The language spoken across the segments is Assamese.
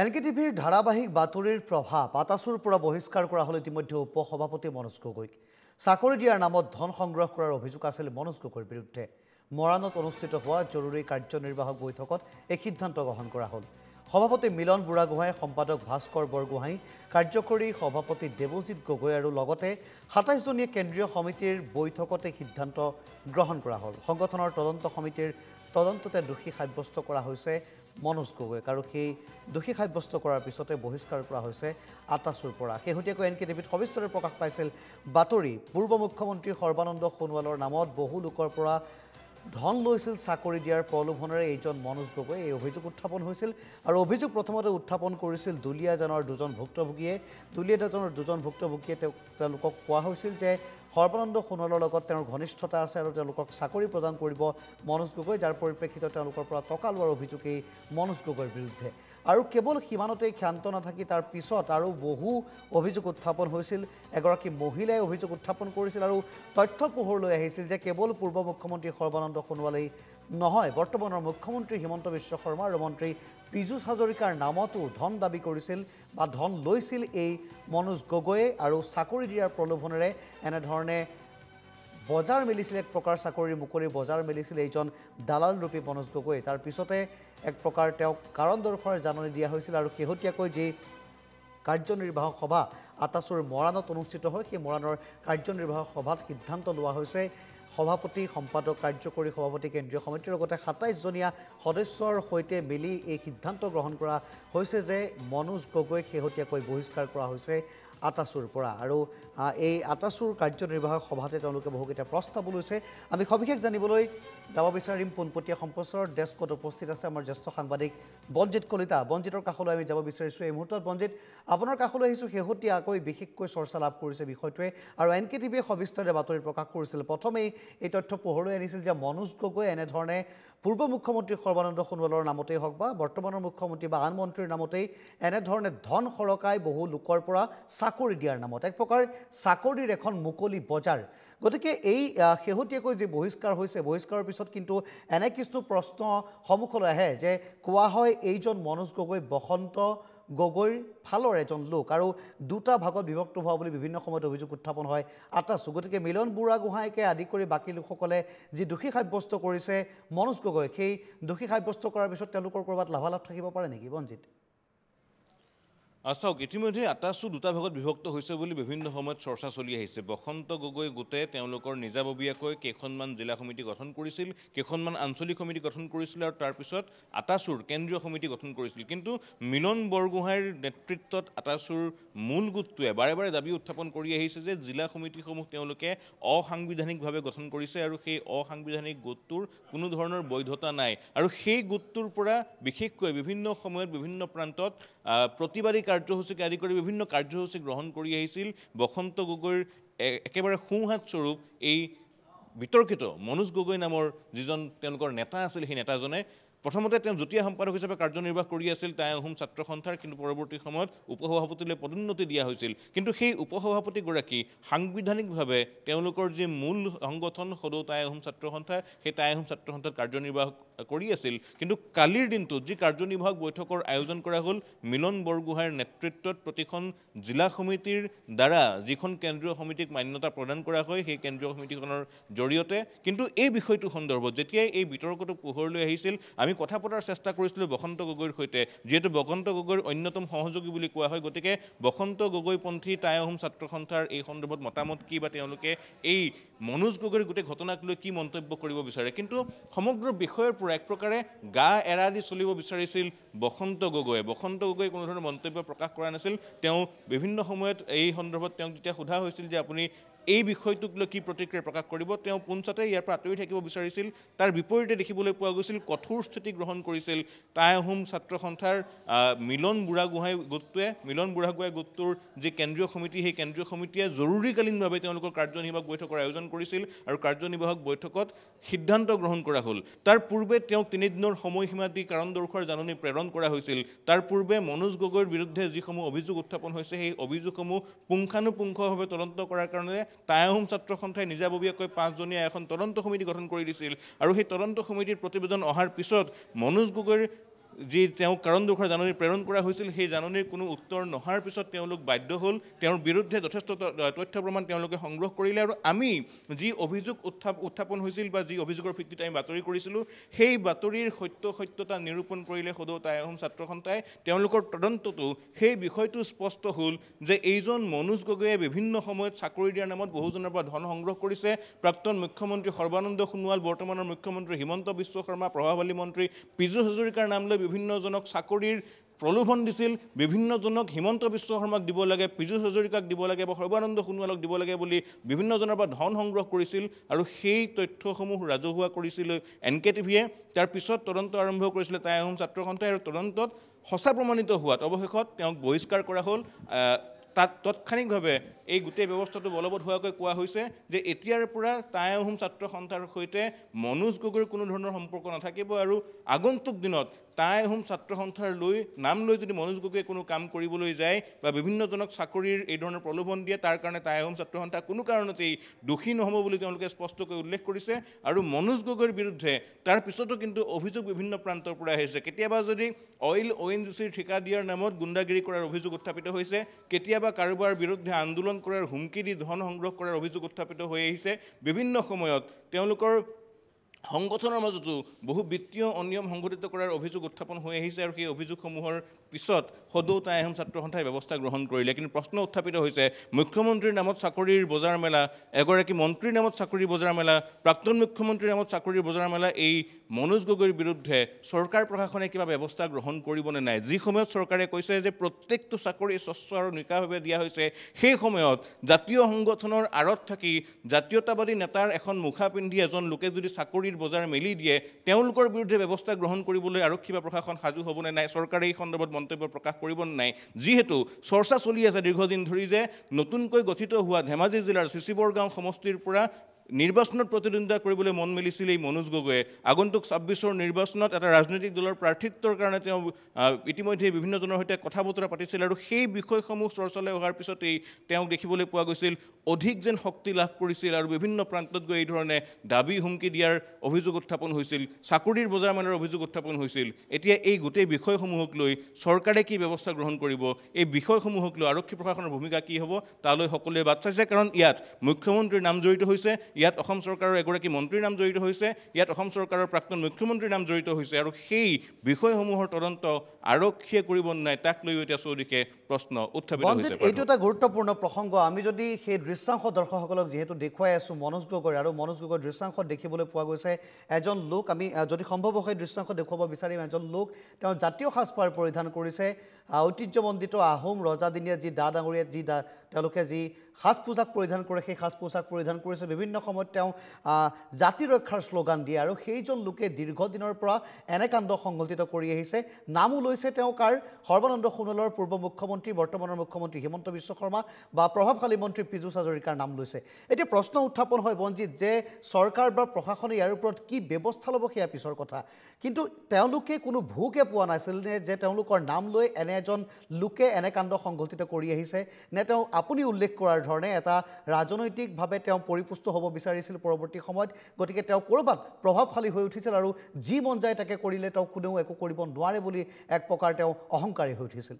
এনকেটিভিৰ ধাৰাবাহিক বাতৰিৰ প্ৰভাৱ আটাচুৰ পৰা বহিষ্কাৰ কৰা হ'ল ইতিমধ্যে উপসভাপতি মনোজ গগৈক চাকৰি দিয়াৰ নামত ধন সংগ্ৰহ কৰাৰ অভিযোগ আছিল মনোজ গগৈৰ বিৰুদ্ধে মৰাণত অনুষ্ঠিত হোৱা জৰুৰী কাৰ্যনিৰ্বাহক বৈঠকত এই সিদ্ধান্ত গ্ৰহণ কৰা হ'ল সভাপতি মিলন বুঢ়াগোহাঁই সম্পাদক ভাস্কৰ বৰগোহাঁই কাৰ্যকৰী সভাপতি দেৱজিৎ গগৈ আৰু লগতে ২৭ জনীয়া কেন্দ্ৰীয় সমিতিৰ বৈঠকত এই সিদ্ধান্ত গ্ৰহণ কৰা হ'ল সংগঠনৰ তদন্ত সমিতিৰ তদন্ততে দোষী সাব্যস্ত কৰা হৈছে মনোজ গগৈক আৰু সেই দোষী সাব্যস্ত কৰাৰ পিছতে বহিষ্কাৰ কৰা হৈছে আটাচুৰ পৰা শেহতীয়াকৈ এনকেটিভিত সবিস্তাৰে প্ৰকাশ পাইছিল বাতৰি পূৰ্ব মুখ্যমন্ত্ৰী সৰ্বানন্দ সোণোৱালৰ নামত বহু লোকৰ পৰা ধন লৈছিল চাকৰি দিয়াৰ প্ৰলোভনেৰে এইজন মনোজ গগৈ এই অভিযোগ উত্থাপন হৈছিল আৰু অভিযোগ প্ৰথমতে উত্থাপন কৰিছিল দুলিয়াজানৰ দুজন ভুক্তভোগীয়ে দুলিয়াজানৰ দুজন ভুক্তভোগীয়ে তেওঁলোকক কোৱা হৈছিল যে সৰ্বানন্দ সোণোৱালৰ লগত তেওঁৰ ঘনিষ্ঠতা আছে আৰু তেওঁলোকক চাকৰি প্ৰদান কৰিব মনোজ গগৈ যাৰ পৰিপ্ৰেক্ষিতত তেওঁলোকৰ পৰা টকা লোৱাৰ অভিযোগ এই মনোজ গগৈৰ বিৰুদ্ধে আৰু কেৱল সিমানতেই ক্ষান্ত নাথাকি তাৰ পিছত আৰু বহু অভিযোগ উত্থাপন হৈছিল এগৰাকী মহিলাই অভিযোগ উত্থাপন কৰিছিল আৰু তথ্য পোহৰলৈ আহিছিল যে কেৱল পূৰ্ব মুখ্যমন্ত্ৰী সৰ্বানন্দ সোণোৱালেই নহয় বৰ্তমানৰ মুখ্যমন্ত্ৰী হিমন্ত বিশ্ব শৰ্মা আৰু মন্ত্ৰী পীযুষ হাজৰিকাৰ নামতো ধন দাবী কৰিছিল বা ধন লৈছিল এই মনোজ গগৈয়ে আৰু চাকৰি দিয়াৰ প্ৰলোভনেৰে এনেধৰণে বজাৰ মেলিছিল এক প্ৰকাৰ চাকৰিৰ মুকলিৰ বজাৰ মেলিছিল এইজন দালাল ৰূপী মনোজ গগৈ তাৰ পিছতে এক প্ৰকাৰ তেওঁক কাৰণ দৰ্শাৰ জাননী দিয়া হৈছিল আৰু শেহতীয়াকৈ যি কাৰ্যনিৰ্বাহক সভা আটাচুৰ মৰাণত অনুষ্ঠিত হয় সেই মৰাণৰ কাৰ্যনিৰ্বাহক সভাত সিদ্ধান্ত লোৱা হৈছে সভাপতি সম্পাদক কাৰ্যকৰী সভাপতি কেন্দ্ৰীয় সমিতিৰ লগতে ২৭ জনীয়া সদস্যৰ সৈতে মিলি এই সিদ্ধান্ত গ্ৰহণ কৰা হৈছে যে মনোজ গগৈক শেহতীয়াকৈ বহিষ্কাৰ কৰা হৈছে আটাচুৰ পৰা আৰু এই আটাচুৰ কাৰ্যনিৰ্বাহক সভাতে তেওঁলোকে বহুকেইটা প্ৰস্তাৱ লৈছে আমি সবিশেষ জানিবলৈ যাব বিচাৰিম পোনপটীয়া সম্প্ৰচাৰৰ ডেস্কত উপস্থিত আছে আমাৰ জ্যেষ্ঠ সাংবাদিক বঞ্জিত কলিতা বঞ্জিতৰ কাষলৈ আমি যাব বিচাৰিছোঁ এই মুহূৰ্তত বঞ্জিত আপোনাৰ কাষলৈ আহিছোঁ শেহতীয়াকৈ বিশেষকৈ চৰ্চা লাভ কৰিছে বিষয়টোৱে আৰু এনকেটিভিয়ে সবিস্তাৰে বাতৰি প্ৰকাশ কৰিছিল প্ৰথমেই এই তথ্য পোহৰলৈ আনিছিল যে মনোজ গগৈ এনেধৰণে পূৰ্ব মুখ্যমন্ত্ৰী সৰ্বানন্দ সোণোৱালৰ নামতেই হওক বা বৰ্তমানৰ মুখ্যমন্ত্ৰী বা আন মন্ত্ৰীৰ নামতেই এনেধৰণে ধন সৰকাই বহু লোকৰ পৰা চাকৰি দিয়াৰ নামত এক প্ৰকাৰ চাকৰিৰ এখন মুকলি বজাৰ গতিকে এই শেহতীয়াকৈ যে বহিষ্কাৰ হৈছে বহিষ্কাৰৰ পিছত কিন্তু এনে কিছু প্ৰশ্ন সন্মুখলৈ আহে যে কোৱা হয় এইজন মনোজ গগৈ বসন্ত গগৈৰ ফালৰ এজন লোক আৰু দুটা ভাগত বিভক্ত হোৱা বুলি বিভিন্ন সময়ত অভিযোগ উত্থাপন হয় আটাচু গতিকে মিলন বুঢ়াগোহাঁইকে আদি কৰি বাকী লোকসকলে যি দোষী সাব্যস্ত কৰিছে মনোজ গগৈ সেই দোষী সাব্যস্ত কৰাৰ পিছত তেওঁলোকৰ ক'ৰবাত লাভালাভ থাকিব পাৰে নেকি বঞ্জিত চাওক ইতিমধ্যে আটাচু দুটা ভাগত বিভক্ত হৈছে বুলি বিভিন্ন সময়ত চৰ্চা চলি আহিছে বসন্ত গগৈ গোটে তেওঁলোকৰ নিজাববীয়াকৈ কেইখনমান জিলা সমিতি গঠন কৰিছিল কেইখনমান আঞ্চলিক সমিতি গঠন কৰিছিল আৰু তাৰপিছত আটাচুৰ কেন্দ্ৰীয় সমিতি গঠন কৰিছিল কিন্তু মিলন বৰগোহাঁইৰ নেতৃত্বত আটাচুৰ মূল গোটটোৱে বাৰে বাৰে দাবী উত্থাপন কৰি আহিছে যে জিলা সমিতিসমূহ তেওঁলোকে অসাংবিধানিকভাৱে গঠন কৰিছে আৰু সেই অসাংবিধানিক গোটটোৰ কোনো ধৰণৰ বৈধতা নাই আৰু সেই গোটটোৰ পৰা বিশেষকৈ বিভিন্ন সময়ত বিভিন্ন প্ৰান্তত প্ৰতিবাদী কাৰ্যসূচীকে আদি কৰি বিভিন্ন কাৰ্যসূচী গ্ৰহণ কৰি আহিছিল বসন্ত গগৈৰ একেবাৰে সোঁহাত স্বৰূপ এই বিতৰ্কিত মনোজ গগৈ নামৰ যিজন তেওঁলোকৰ নেতা আছিল সেই নেতাজনে প্ৰথমতে তেওঁ যুটীয়া সম্পাদক হিচাপে কাৰ্যনিৰ্বাহ কৰি আছিল টাই আহোম ছাত্ৰ সন্থাৰ কিন্তু পৰৱৰ্তী সময়ত উপসভাপতিলৈ পদোন্নতি দিয়া হৈছিল কিন্তু সেই উপসভাপতিগৰাকী সাংবিধানিকভাৱে তেওঁলোকৰ যি মূল সংগঠন সদৌ টাই আহোম ছাত্ৰ সন্থা সেই টাই আহোম ছাত্ৰ সন্থাত কাৰ্যনিৰ্বাহ কৰি আছিল কিন্তু কালিৰ দিনটোত যি কাৰ্যনিৰ্বাহক বৈঠকৰ আয়োজন কৰা হ'ল মিলন বৰগোহাঁইৰ নেতৃত্বত প্ৰতিখন জিলা সমিতিৰ দ্বাৰা যিখন কেন্দ্ৰীয় সমিতিক মান্যতা প্ৰদান কৰা হয় সেই কেন্দ্ৰীয় সমিতিখনৰ জৰিয়তে কিন্তু এই বিষয়টো সন্দৰ্ভত যেতিয়াই এই বিতৰ্কটো পোহৰলৈ আহিছিল আমি কথা পতাৰ চেষ্টা কৰিছিলোঁ বসন্ত গগৈৰ সৈতে যিহেতু বসন্ত গগৈৰ অন্যতম সহযোগী বুলি কোৱা হয় গতিকে বসন্ত গগৈপন্থী টাই আহোম ছাত্ৰ সন্থাৰ এই সন্দৰ্ভত মতামত কি বা তেওঁলোকে এই মনোজ গগৈৰ গোটেই ঘটনাক লৈ কি মন্তব্য কৰিব বিচাৰে কিন্তু সমগ্ৰ বিষয়ৰ পৰা এক প্ৰকাৰে গা এৰা দি চলিব বিচাৰিছিল বসন্ত গগৈ কোনো ধৰণৰ মন্তব্য প্ৰকাশ কৰা নাছিল তেওঁ বিভিন্ন সময়ত এই সন্দৰ্ভত তেওঁক যেতিয়া সোধা হৈছিল যে আপুনি এই বিষয়টোক লৈ কি প্ৰতিক্ৰিয়া প্ৰকাশ কৰিব তেওঁ পোনছাতে ইয়াৰ পৰা আঁতৰি থাকিব বিচাৰিছিল তাৰ বিপৰীতে দেখিবলৈ পোৱা গৈছিল কঠোৰ স্থিতি গ্ৰহণ কৰিছিল টাই আহোম ছাত্ৰ সন্থাৰ মিলন বুঢ়াগোহাঁই গোটটোৰ যি কেন্দ্ৰীয় সমিতি সেই কেন্দ্ৰীয় সমিতিয়ে জৰুৰীকালীনভাৱে তেওঁলোকৰ কাৰ্যনিৰ্বাহক বৈঠকৰ আয়োজন কৰিছিল আৰু কাৰ্যনিৰ্বাহক বৈঠকত সিদ্ধান্ত গ্ৰহণ কৰা হ'ল তাৰ পূৰ্বে তেওঁক ৩ দিনৰ সময়সীমা দি কাৰণ দৰ্শাৰ জাননী প্ৰেৰণ কৰা হৈছিল তাৰ পূৰ্বে মনোজ গগৈৰ বিৰুদ্ধে যিসমূহ অভিযোগ উত্থাপন হৈছে সেই অভিযোগসমূহ পুংখানুপুংখভাৱে তদন্ত কৰাৰ কাৰণে টাই আহোম ছাত্ৰ সন্থাই নিজাববীয়াকৈ ৫ জনীয়া এখন তদন্ত সমিতি গঠন কৰি দিছিল আৰু সেই তদন্ত সমিতিৰ প্ৰতিবেদন অহাৰ পিছত মনোজ গগৈৰ যি তেওঁ কাৰণ দোষৰ জাননী প্ৰেৰণ কৰা হৈছিল সেই জাননীৰ কোনো উত্তৰ নহাৰ পিছত তেওঁলোক বাধ্য হ'ল তেওঁৰ বিৰুদ্ধে যথেষ্ট তথ্য প্ৰমাণ তেওঁলোকে সংগ্ৰহ কৰিলে আৰু আমি যি অভিযোগ উত্থাপন হৈছিল বা যি অভিযোগৰ ভিত্তিত আমি বাতৰি কৰিছিলোঁ সেই বাতৰিৰ সত্যতা নিৰূপণ কৰিলে সদৌ টাই আহোম ছাত্ৰ সন্থাই তেওঁলোকৰ তদন্ততো সেই বিষয়টো স্পষ্ট হ'ল যে এইজন মনোজ গগৈয়ে বিভিন্ন সময়ত চাকৰি দিয়াৰ নামত বহুজনৰ পৰা ধন সংগ্ৰহ কৰিছে প্ৰাক্তন মুখ্যমন্ত্ৰী সৰ্বানন্দ সোণোৱাল বৰ্তমানৰ মুখ্যমন্ত্ৰী হিমন্ত বিশ্ব শৰ্মা প্ৰভাৱশালী মন্ত্ৰী পীযুষ হাজৰিকাৰ নাম লৈ বিভিন্নজনক চাকৰিৰ প্ৰলোভন দিছিল বিভিন্নজনক হিমন্ত বিশ্ব শৰ্মাক দিব লাগে পীযুষ হাজৰিকাক দিব লাগে বা সৰ্বানন্দ সোণোৱালক দিব লাগে বুলি বিভিন্নজনৰ পৰা ধন সংগ্ৰহ কৰিছিল আৰু সেই তথ্যসমূহ ৰাজহুৱা কৰিছিল NKTV-য়ে তাৰ পিছত তদন্ত আৰম্ভ কৰিছিলে টাই আহোম ছাত্ৰ সন্থাই আৰু তদন্তত সঁচা প্ৰমাণিত হোৱাত অৱশেষত তেওঁক বহিষ্কাৰ কৰা হ'ল তাত তাৎক্ষণিকভাৱে এই গোটেই ব্যৱস্থাটো বলবৎ হোৱাকৈ কোৱা হৈছে যে এতিয়াৰ পৰা টাই আহোম ছাত্ৰ সন্থাৰ সৈতে মনোজ গগৈৰ কোনো ধৰণৰ সম্পৰ্ক নাথাকিব আৰু আগন্তুক দিনত টাই আহোম ছাত্ৰ সন্থাৰ নাম লৈ যদি মনোজ গগৈয়ে কোনো কাম কৰিবলৈ যায় বা বিভিন্নজনক চাকৰিৰ এই ধৰণৰ প্ৰলোভন দিয়ে তাৰ কাৰণে টাই আহোম ছাত্ৰ সন্থা কোনো কাৰণতেই দোষী নহ'ব বুলি তেওঁলোকে স্পষ্টকৈ উল্লেখ কৰিছে আৰু মনোজ গগৈৰ বিৰুদ্ধে তাৰ পিছতো কিন্তু অভিযোগ বিভিন্ন প্ৰান্তৰ পৰা আহিছে কেতিয়াবা যদি অইল ONGCৰ ঠিকা দিয়াৰ নামত গুণ্ডাগিৰি কৰাৰ অভিযোগ উত্থাপিত হৈছে কেতিয়াবা কাৰোবাৰ বিৰুদ্ধে আন্দোলন কৰাৰ হুমকি দি ধন সংগ্ৰহ কৰাৰ অভিযোগ উত্থাপিত হৈ আহিছে বিভিন্ন সময়ত তেওঁলোকৰ সংগঠনৰ মাজতো বহু বিত্তীয় অনিয়ম সংঘটিত কৰাৰ অভিযোগ উত্থাপন হৈ আহিছে আৰু সেই অভিযোগসমূহৰ পিছত সদৌ টাই আহোম ছাত্ৰ সন্থাই ব্যৱস্থা গ্ৰহণ কৰিলে কিন্তু প্ৰশ্ন উত্থাপিত হৈছে মুখ্যমন্ত্ৰীৰ নামত চাকৰিৰ বজাৰ মেলা এগৰাকী মন্ত্ৰীৰ নামত চাকৰিৰ বজাৰ মেলা প্ৰাক্তন মুখ্যমন্ত্ৰীৰ নামত চাকৰিৰ বজাৰ মেলা এই মনোজ গগৈৰ বিৰুদ্ধে চৰকাৰ প্ৰশাসনে কিবা ব্যৱস্থা গ্ৰহণ কৰিবনে নাই যি সময়ত চৰকাৰে কৈছে যে প্ৰত্যেকটো চাকৰি স্বচ্ছ আৰু নিকাভাৱে দিয়া হৈছে সেই সময়ত জাতীয় সংগঠনৰ আঁৰত থাকি জাতীয়তাবাদী নেতাৰ এখন মুখা পিন্ধি এজন লোকে যদি চাকৰিৰ বজাৰ মেলি দিয়ে তেওঁলোকৰ বিৰুদ্ধে ব্যৱস্থা গ্ৰহণ কৰিবলৈ আৰক্ষী বা প্ৰশাসন সাজু হ'বনে নাই চৰকাৰে এই সন্দৰ্ভত মন্তব্য প্ৰকাশ কৰিব নাই যিহেতু চৰ্চা চলি আছে দীৰ্ঘদিন ধৰি যে নতুনকৈ গঠিত হোৱা ধেমাজি জিলাৰ চিচিবৰগাঁও সমষ্টিৰ পৰা নিৰ্বাচনত প্ৰতিদ্বন্দ্বিতা কৰিবলৈ মন মেলিছিল এই মনোজ গগৈয়ে আগন্তুক ২৬ৰ নিৰ্বাচনত এটা ৰাজনৈতিক দলৰ প্ৰাৰ্থিত্বৰ কাৰণে তেওঁ ইতিমধ্যে বিভিন্নজনৰ সৈতে কথা বতৰা পাতিছিল আৰু সেই বিষয়সমূহ চৰ্চালৈ অহাৰ পিছতেই তেওঁক দেখিবলৈ পোৱা গৈছিল অধিক যেন শক্তি লাভ কৰিছিল আৰু বিভিন্ন প্ৰান্তত গৈ এই ধৰণে দাবী হুমকি দিয়াৰ অভিযোগ উত্থাপন হৈছিল চাকৰিৰ বজাৰ মেলাৰ অভিযোগ উত্থাপন হৈছিল এতিয়া এই গোটেই বিষয়সমূহক লৈ চৰকাৰে কি ব্যৱস্থা গ্ৰহণ কৰিব এই বিষয়সমূহক লৈ আৰক্ষী প্ৰশাসনৰ ভূমিকা কি হ'ব তালৈ সকলোৱে বাট চাইছে কাৰণ ইয়াত মুখ্যমন্ত্ৰীৰ নাম জড়িত হৈছে ইয়াত অসম চৰকাৰৰ এগৰাকী মন্ত্ৰীৰ নাম জড়িত হৈছে ইয়াত অসম চৰকাৰৰ প্ৰাক্তন মুখ্যমন্ত্ৰীৰ নাম জড়িত হৈছে আৰু সেই বিষয়সমূহৰ তদন্ত আৰক্ষীয়ে কৰিব নাই তাক লৈ এতিয়া চৌদিশে প্ৰশ্ন উত্থাপিত হৈছে এইটো এটা গুৰুত্বপূৰ্ণ প্ৰসংগ আমি যদি সেই দৃশ্যাংশ দৰ্শকসকলক যিহেতু দেখুৱাই আছোঁ মনোজ গগৈ আৰু মনোজ গগৈৰ দৃশ্যাংশত দেখিবলৈ পোৱা গৈছে এজন লোক আমি যদি সম্ভৱ হয় দৃশ্যাংশ দেখুৱাব বিচাৰিম এজন লোক তেওঁ জাতীয় সাজপাৰ পৰিধান কৰিছে ঐতিহ্যমণ্ডিত আহোম ৰজাদিনীয়া যি ডাঙৰীয়া যি তেওঁলোকে যি সাজ পোছাক পৰিধান কৰে সেই সাজ পোছাক পৰিধান কৰিছে বিভিন্ন সময়ত তেওঁ জাতি ৰক্ষাৰ শ্লোগান দিয়ে আৰু সেইজন লোকে দীৰ্ঘদিনৰ পৰা এনে কাণ্ড সংঘটিত কৰি আহিছে নামো লৈছে তেওঁ কাৰ সৰ্বানন্দ সোণোৱালৰ পূৰ্ব মুখ্যমন্ত্ৰী বৰ্তমানৰ মুখ্যমন্ত্ৰী হিমন্ত বিশ্ব শৰ্মা বা প্ৰভাৱশালী মন্ত্ৰী পীযুষ হাজৰিকাৰ নাম লৈছে এতিয়া প্ৰশ্ন উত্থাপন হয় বঞ্জিত যে চৰকাৰ বা প্ৰশাসনে ইয়াৰ ওপৰত কি ব্যৱস্থা ল'ব সেয়া পিছৰ কথা কিন্তু তেওঁলোকে কোনো ভূকে পোৱা নাছিল নে যে তেওঁলোকৰ নাম লৈ এনে এজন লোকে এনে কাণ্ড সংঘটিত কৰি আহিছে নে তেওঁ আপুনি উল্লেখ কৰাৰ ধৰণে এটা ৰাজনৈতিকভাৱে তেওঁ পৰিপুষ্ট হ'ব বিচাৰিছিল পৰৱৰ্তী সময়ত গতিকে তেওঁ ক'ৰবাত প্ৰভাৱশালী হৈ উঠিছিল আৰু যি মন যায় তাকে কৰিলে তেওঁ কোনেও একো কৰিব নোৱাৰে বুলি এক প্ৰকাৰ তেওঁ অহংকাৰী হৈ উঠিছিল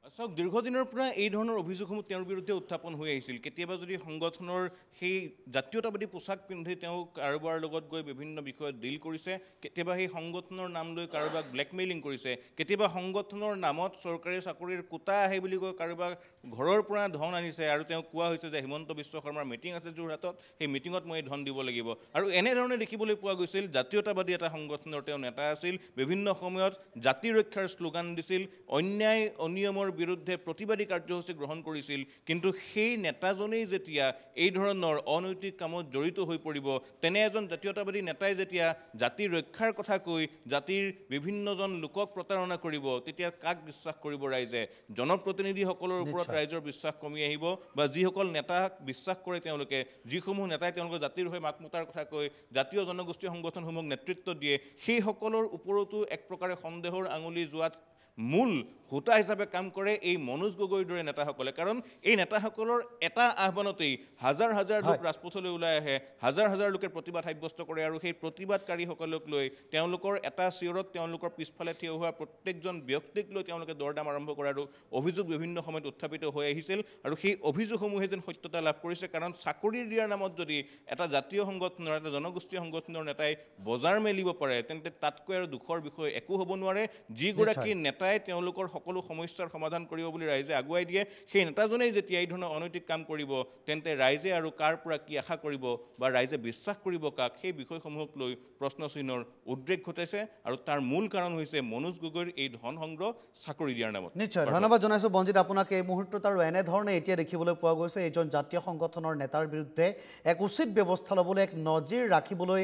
চাওক দীৰ্ঘদিনৰ পৰা এই ধৰণৰ অভিযোগসমূহ তেওঁৰ বিৰুদ্ধে উত্থাপন হৈ আহিছিল কেতিয়াবা যদি সংগঠনৰ সেই জাতীয়তাবাদী পোছাক পিন্ধি তেওঁ কাৰোবাৰ লগত গৈ বিভিন্ন বিষয়ত ডিল কৰিছে কেতিয়াবা সেই সংগঠনৰ নাম লৈ কাৰোবাক ব্লেকমেইলিং কৰিছে কেতিয়াবা সংগঠনৰ নামত চৰকাৰী চাকৰিৰ কোটা আহে বুলি কৈ কাৰোবাক ঘৰৰ পৰা ধন আনিছে আৰু তেওঁ কোৱা হৈছে যে হিমন্ত বিশ্ব শৰ্মাৰ মিটিং আছে যোৰহাটত সেই মিটিঙত মই ধন দিব লাগিব আৰু এনেধৰণে দেখিবলৈ পোৱা গৈছিল জাতীয়তাবাদী এটা সংগঠনৰ তেওঁ নেতা আছিল বিভিন্ন সময়ত জাতি ৰক্ষাৰ শ্লোগান দিছিল অন্যায় অনিয়মৰ বিৰুদ্ধে প্ৰতিবাদী কাৰ্যসূচী গ্ৰহণ কৰিছিল কিন্তু সেই নেতাজনেই যেতিয়া এই ধৰণৰ অনৈতিক কামত জড়িত হৈ পৰিব তেনে এজন জাতীয়তাবাদী নেতাই যেতিয়া জাতি ৰক্ষাৰ কথা কৈ জাতিৰ বিভিন্নজন লোকক প্ৰতাৰণা কৰিব তেতিয়া কাক বিশ্বাস কৰিব ৰাইজে জনপ্ৰতিনিধিসকলৰ ওপৰত ৰাইজৰ বিশ্বাস কমি আহিব বা যিসকল নেতাক বিশ্বাস কৰে তেওঁলোকে যিসমূহ নেতাই তেওঁলোকৰ জাতিৰ হৈ মাত মতাৰ কথা কৈ জাতীয় জনগোষ্ঠীয় সংগঠনসমূহক নেতৃত্ব দিয়ে সেইসকলৰ ওপৰতো এক প্ৰকাৰে সন্দেহৰ আঙুলি যোৱাত মূল হোতা হিচাপে কাম কৰে এই মনোজ গগৈৰ দৰে নেতাসকলে। কাৰণ এই নেতাসকলৰ এটা আহ্বানতেই হাজাৰ হাজাৰ লোক ৰাজপথলৈ ওলাই আহে, হাজাৰ হাজাৰ লোকে প্ৰতিবাদ সাব্যস্ত কৰে আৰু সেই প্ৰতিবাদকাৰীসকলক লৈ তেওঁলোকৰ এটা চিঞৰত তেওঁলোকৰ পিছফালে থিয় হোৱা প্ৰত্যেকজন ব্যক্তিক লৈ তেওঁলোকে দৰদাম আৰম্ভ কৰাৰো অভিযোগ বিভিন্ন সময়ত উত্থাপিত হৈ আহিছিল। আৰু সেই অভিযোগসমূহে যেন সত্যতা লাভ কৰিছে। কাৰণ চাকৰি দিয়াৰ নামত যদি এটা জাতীয় সংগঠনৰ এটা জনগোষ্ঠীয় সংগঠনৰ নেতাই বজাৰ মেলিব পাৰে তেন্তে তাতকৈ আৰু দুখৰ বিষয় একো হ'ব নোৱাৰে। যিগৰাকী নেতাই তেওঁলোকৰ সকলো সমস্যাৰ সমাধান কৰিব বুলি ৰাইজে আগুৱাই দিয়ে, সেই নেতাজনেই যেতিয়া এই ধৰণৰ অনৈতিক কাম কৰিব তেন্তে ৰাইজে আৰু কাৰ পৰা কি আশা কৰিব বা ৰাইজে বিশ্বাস কৰিব কাক, সেই বিষয়সমূহক লৈ প্ৰশ্নচিহ্নৰ উদ্ৰেক ঘটাইছে। আৰু তাৰ মূল কাৰণ হৈছে মনোজ গগৈৰ এই ধন সংগ্ৰহ চাকৰি দিয়াৰ নামত। নিশ্চয় ধন্যবাদ জনাইছোঁ বঞ্জিত আপোনাক এই মুহূৰ্তত। আৰু এনেধৰণে এতিয়া দেখিবলৈ পোৱা গৈছে এইজন জাতীয় সংগঠনৰ নেতাৰ বিৰুদ্ধে এক উচিত ব্যৱস্থা ল'বলৈ, এক নজিৰ ৰাখিবলৈ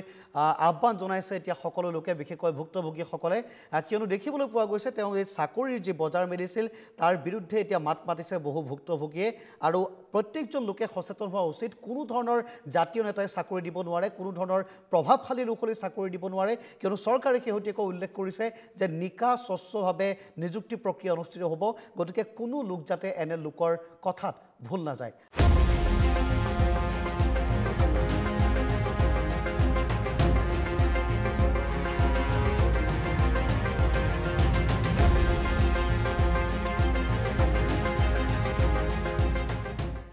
আহ্বান জনাইছে এতিয়া সকলো লোকে, বিশেষকৈ ভুক্তভোগীসকলে। কিয়নো দেখিবলৈ পোৱা গৈছে তেওঁ এই চাকৰিৰ যি বজাৰ মেলিছিল তাৰ বিৰুদ্ধে এতিয়া মাত মাতিছে বহু ভুক্তভোগীয়ে। আৰু প্ৰত্যেকজন লোকে সচেতন হোৱা উচিত। কোনো ধৰণৰ জাতীয় নেতাই চাকৰি দিব নোৱাৰে, কোনো ধৰণৰ প্ৰভাৱশালী লোকলৈ চাকৰি দিব নোৱাৰে। কিয়নো চৰকাৰে শেহতীয়াকৈ উল্লেখ কৰিছে যে নিকা স্বচ্ছভাৱে নিযুক্তি প্ৰক্ৰিয়া অনুষ্ঠিত হ'ব। গতিকে কোনো লোক যাতে এনে লোকৰ কথাত ভুল নাযায়।